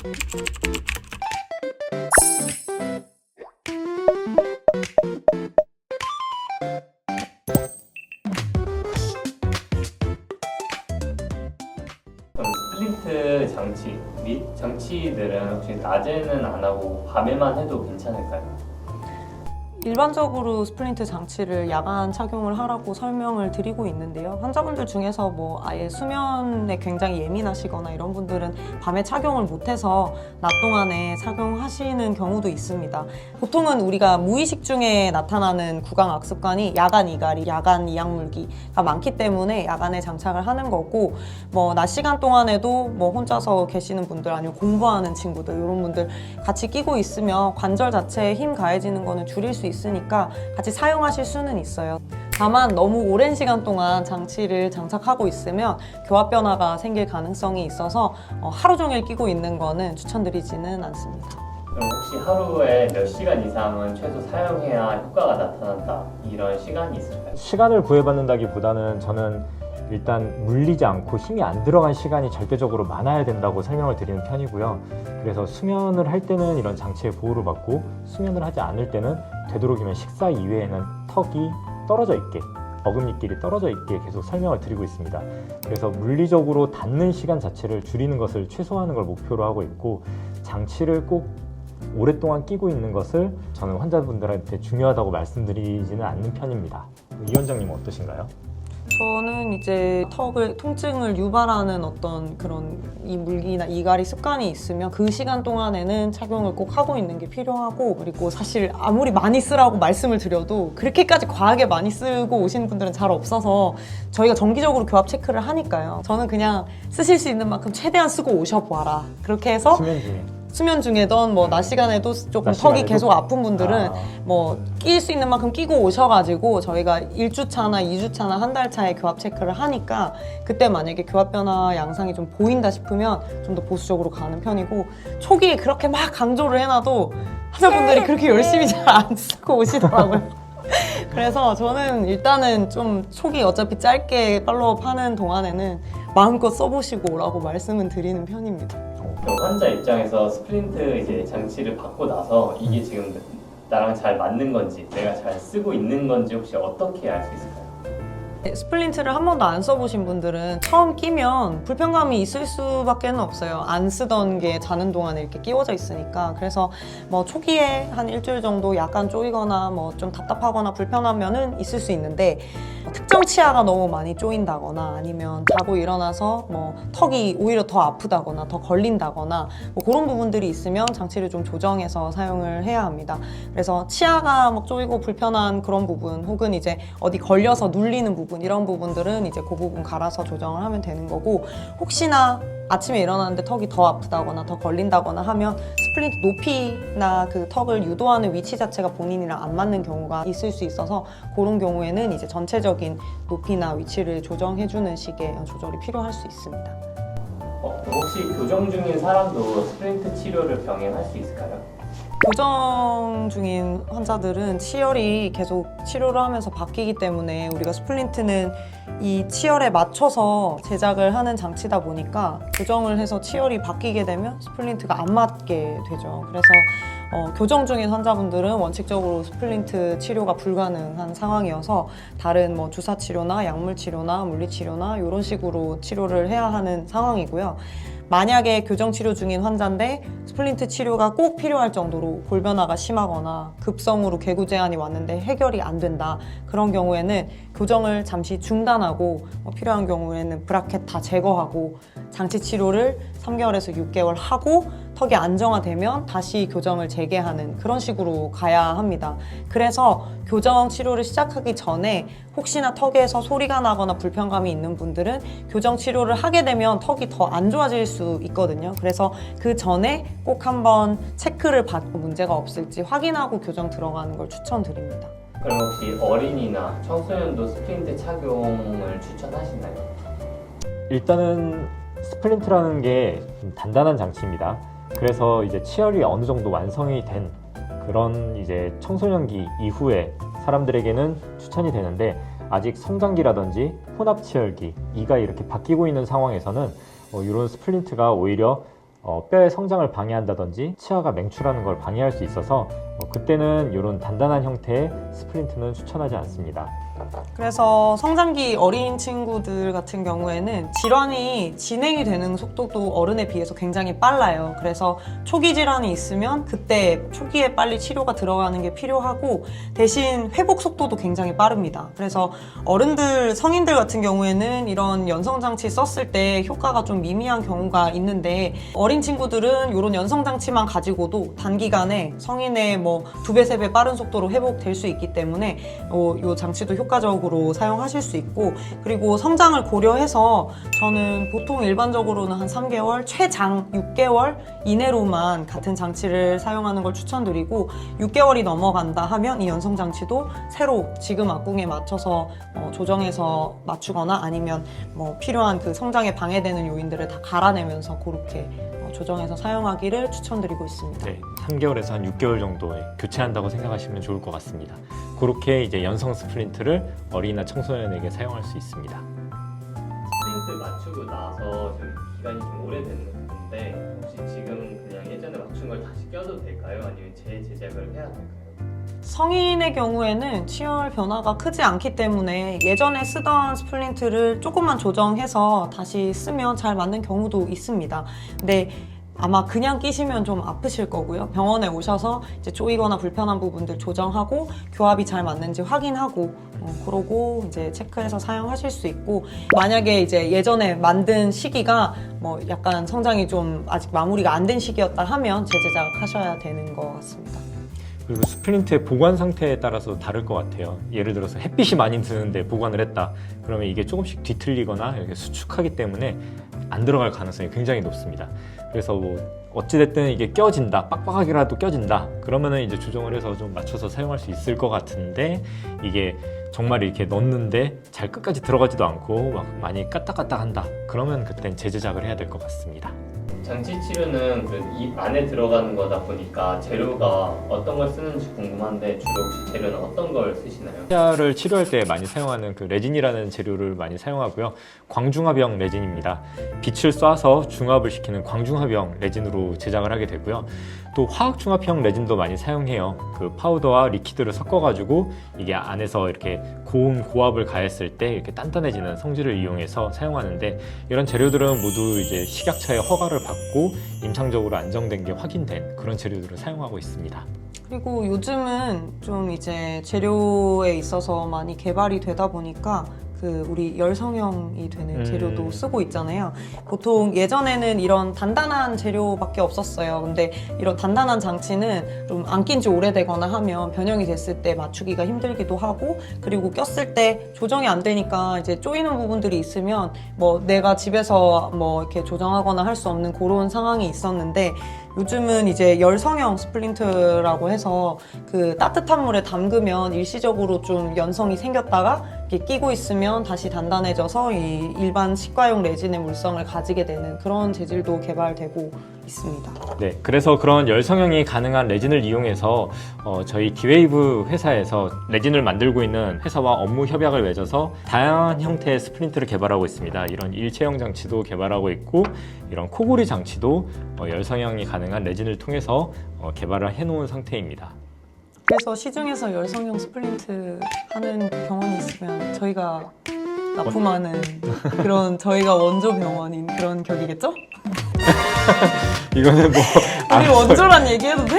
그럼 스플린트 장치 및 장치들은 혹시 낮에는 안 하고 밤에만 해도 괜찮을까요? 일반적으로 스플린트 장치를 야간 착용을 하라고 설명을 드리고 있는데요. 환자분들 중에서 뭐 아예 수면에 굉장히 예민하시거나 이런 분들은 밤에 착용을 못해서 낮 동안에 착용하시는 경우도 있습니다. 보통은 우리가 무의식 중에 나타나는 구강 악습관이 야간 이갈이, 야간 이악물기가 많기 때문에 야간에 장착을 하는 거고, 뭐 낮 시간 동안에도 뭐 혼자서 계시는 분들 아니면 공부하는 친구들 이런 분들 같이 끼고 있으면 관절 자체에 힘 가해지는 거는 줄일 수 있으니까 같이 사용하실 수는 있어요. 다만 너무 오랜 시간 동안 장치를 장착하고 있으면 교합 변화가 생길 가능성이 있어서 하루 종일 끼고 있는 거는 추천드리지는 않습니다. 그럼 혹시 하루에 몇 시간 이상은 최소 사용해야 효과가 나타난다 이런 시간이 있을까요? 시간을 구애받는다기보다는 저는 일단 물리지 않고 힘이 안 들어간 시간이 절대적으로 많아야 된다고 설명을 드리는 편이고요. 그래서 수면을 할 때는 이런 장치의 보호를 받고, 수면을 하지 않을 때는 되도록이면 식사 이외에는 턱이 떨어져 있게, 어금니끼리 떨어져 있게 계속 설명을 드리고 있습니다. 그래서 물리적으로 닿는 시간 자체를 줄이는 것을 최소화하는 걸 목표로 하고 있고, 장치를 꼭 오랫동안 끼고 있는 것을 저는 환자분들한테 중요하다고 말씀드리지는 않는 편입니다. 이 원장님은 어떠신가요? 저는 이제 통증을 유발하는 어떤 그런 이물기나 이갈이 습관이 있으면 그 시간 동안에는 착용을 꼭 하고 있는 게 필요하고, 그리고 사실 아무리 많이 쓰라고 말씀을 드려도 그렇게까지 과하게 많이 쓰고 오시는 분들은 잘 없어서 저희가 정기적으로 교합 체크를 하니까요. 저는 그냥 쓰실 수 있는 만큼 최대한 쓰고 오셔봐라. 그렇게 해서 수면 중에든 뭐 낮 시간에도 조금 턱이 계속 아픈 분들은 뭐 끼일 수 있는 만큼 끼고 오셔가지고 저희가 1주차나 2주차나 한 달 차에 교합 체크를 하니까, 그때 만약에 교합 변화 양상이 좀 보인다 싶으면 좀 더 보수적으로 가는 편이고, 초기에 그렇게 막 강조를 해놔도 환자분들이 그렇게 열심히 잘 안 쓰고 오시더라고요. 그래서 저는 일단은 좀 초기 어차피 짧게 팔로우업 하는 동안에는 마음껏 써보시고 오라고 말씀은 드리는 편입니다. 그럼 환자 입장에서 스플린트 이제 장치를 받고 나서 이게 지금 나랑 잘 맞는 건지, 내가 잘 쓰고 있는 건지 혹시 어떻게 알 수 있을까요? 스플린트를 한 번도 안 써보신 분들은 처음 끼면 불편감이 있을 수밖에 없어요. 안 쓰던 게 자는 동안에 이렇게 끼워져 있으니까. 그래서 뭐 초기에 한 일주일 정도 약간 쪼이거나 뭐 좀 답답하거나 불편하면은 있을 수 있는데, 특정 치아가 너무 많이 쪼인다거나 아니면 자고 일어나서 뭐 턱이 오히려 더 아프다거나 더 걸린다거나 뭐 그런 부분들이 있으면 장치를 좀 조정해서 사용을 해야 합니다. 그래서 치아가 막 쪼이고 불편한 그런 부분, 혹은 이제 어디 걸려서 눌리는 부분, 이런 부분들은 이제 그 부분 갈아서 조정을 하면 되는 거고, 혹시나 아침에 일어났는데 턱이 더 아프다거나 더 걸린다거나 하면 스플린트 높이나 그 턱을 유도하는 위치 자체가 본인이랑 안 맞는 경우가 있을 수 있어서, 그런 경우에는 이제 전체적인 높이나 위치를 조정해주는 식의 조절이 필요할 수 있습니다. 혹시 교정 중인 사람도 스플린트 치료를 병행할 수 있을까요? 교정 중인 환자들은 치열이 계속 치료를 하면서 바뀌기 때문에, 우리가 스플린트는 이 치열에 맞춰서 제작을 하는 장치다 보니까 교정을 해서 치열이 바뀌게 되면 스플린트가 안 맞게 되죠. 그래서 교정 중인 환자분들은 원칙적으로 스플린트 치료가 불가능한 상황이어서 다른 뭐 주사 치료나 약물 치료나 물리 치료나 이런 식으로 치료를 해야 하는 상황이고요. 만약에 교정 치료 중인 환자인데 스플린트 치료가 꼭 필요할 정도로 골 변화가 심하거나 급성으로 개구 제한이 왔는데 해결이 안 된다, 그런 경우에는 교정을 잠시 중단하고 필요한 경우에는 브라켓 다 제거하고 장치 치료를 3개월에서 6개월 하고 턱이 안정화되면 다시 교정을 재개하는 그런 식으로 가야 합니다. 그래서 교정 치료를 시작하기 전에 혹시나 턱에서 소리가 나거나 불편감이 있는 분들은 교정 치료를 하게 되면 턱이 더 안 좋아질 수 있거든요. 그래서 그 전에 꼭 한번 체크를 받고 문제가 없을지 확인하고 교정 들어가는 걸 추천드립니다. 그럼 혹시 어린이나 청소년도 스플린트 착용을 추천하시나요? 일단은 스플린트라는 게 좀 단단한 장치입니다. 그래서 이제 치열이 어느 정도 완성이 된 그런 이제 청소년기 이후에 사람들에게는 추천이 되는데, 아직 성장기라든지 혼합치열기, 이가 이렇게 바뀌고 있는 상황에서는 이런 스플린트가 오히려 뼈의 성장을 방해한다든지 치아가 맹출하는 걸 방해할 수 있어서 그때는 이런 단단한 형태의 스플린트는 추천하지 않습니다. 그래서 성장기 어린 친구들 같은 경우에는 질환이 진행이 되는 속도도 어른에 비해서 굉장히 빨라요. 그래서 초기 질환이 있으면 그때 초기에 빨리 치료가 들어가는 게 필요하고 대신 회복 속도도 굉장히 빠릅니다. 그래서 어른들, 성인들 같은 경우에는 이런 연성장치 썼을 때 효과가 좀 미미한 경우가 있는데 어린 친구들은 이런 연성장치만 가지고도 단기간에 성인의 뭐 2배, 3배 빠른 속도로 회복될 수 있기 때문에 이 장치도 효과적으로 사용하실 수 있고 그리고 성장을 고려해서 저는 보통 일반적으로는 한 3개월, 최장 6개월 이내로만 같은 장치를 사용하는 걸 추천드리고 6개월이 넘어간다 하면 이 연성장치도 새로 지금 악궁에 맞춰서 조정해서 맞추거나 아니면 뭐 필요한 그 성장에 방해되는 요인들을 다 갈아내면서 그렇게 조정해서 사용하기를 추천드리고 있습니다. 네, 3개월에서 한 6개월 정도에 교체한다고 생각하시면 좋을 것 같습니다. 그렇게 이제 연성 스플린트를 어린이나 청소년에게 사용할 수 있습니다. 스프린트 맞추고 나서 좀 기간이 좀 오래됐는데 혹시 지금 그냥 예전에 맞춘 걸 다시 껴도 될까요? 아니면 재제작을 해야 될까요? 성인의 경우에는 치열 변화가 크지 않기 때문에 예전에 쓰던 스플린트를 조금만 조정해서 다시 쓰면 잘 맞는 경우도 있습니다. 근데 아마 그냥 끼시면 좀 아프실 거고요. 병원에 오셔서 이제 쪼이거나 불편한 부분들 조정하고 교합이 잘 맞는지 확인하고 그러고 이제 체크해서 사용하실 수 있고 만약에 이제 예전에 만든 시기가 뭐 약간 성장이 좀 아직 마무리가 안 된 시기였다 하면 재제작하셔야 되는 것 같습니다. 그리고 스플린트의 보관 상태에 따라서 다를 것 같아요. 예를 들어서 햇빛이 많이 드는데 보관을 했다. 그러면 이게 조금씩 뒤틀리거나 이렇게 수축하기 때문에 안 들어갈 가능성이 굉장히 높습니다. 그래서 뭐 어찌됐든 이게 껴진다, 빡빡하게라도 껴진다. 그러면은 이제 조정을 해서 좀 맞춰서 사용할 수 있을 것 같은데 이게 정말 이렇게 넣는데 잘 끝까지 들어가지도 않고 막 많이 까딱까딱한다. 그러면 그땐 재제작을 해야 될 것 같습니다. 장치 치료는 그 입 안에 들어가는 거다 보니까 재료가 어떤 걸 쓰는지 궁금한데 주로 혹시 재료는 어떤 걸 쓰시나요? 치아를 치료할 때 많이 사용하는 그 레진이라는 재료를 많이 사용하고요. 광중합형 레진입니다. 빛을 쏴서 중합을 시키는 광중합형 레진으로 제작을 하게 되고요. 또 화학중합형 레진도 많이 사용해요. 그 파우더와 리퀴드를 섞어가지고 이게 안에서 이렇게 고온 고압을 가했을 때 이렇게 단단해지는 성질을 이용해서 사용하는데 이런 재료들은 모두 이제 식약처의 허가를 받고 임상적으로 안정된 게 확인된 그런 재료들을 사용하고 있습니다. 그리고 요즘은 좀 이제 재료에 있어서 많이 개발이 되다 보니까 그 우리 열성형이 되는 재료도 쓰고 있잖아요. 보통 예전에는 이런 단단한 재료밖에 없었어요. 근데 이런 단단한 장치는 좀 안 낀 지 오래되거나 하면 변형이 됐을 때 맞추기가 힘들기도 하고 그리고 꼈을 때 조정이 안 되니까 이제 쪼이는 부분들이 있으면 뭐 내가 집에서 뭐 이렇게 조정하거나 할 수 없는 그런 상황이 있었는데 요즘은 이제 열성형 스플린트라고 해서 그 따뜻한 물에 담그면 일시적으로 좀 연성이 생겼다가 이렇게 끼고 있으면 다시 단단해져서 이 일반 치과용 레진의 물성을 가지게 되는 그런 재질도 개발되고 있습니다. 네, 그래서 그런 열성형이 가능한 레진을 이용해서 저희 디웨이브 회사에서 레진을 만들고 있는 회사와 업무 협약을 맺어서 다양한 형태의 스플린트를 개발하고 있습니다. 이런 일체형 장치도 개발하고 있고 이런 코골이 장치도 열성형이 가능한 레진을 통해서 개발을 해놓은 상태입니다. 그래서 시중에서 열성형 스플린트 하는 병원이 있으면 저희가 납품하는 그런 저희가 원조 병원인 그런 격이겠죠? 이거는 뭐 우리 원조란 얘기해도 돼?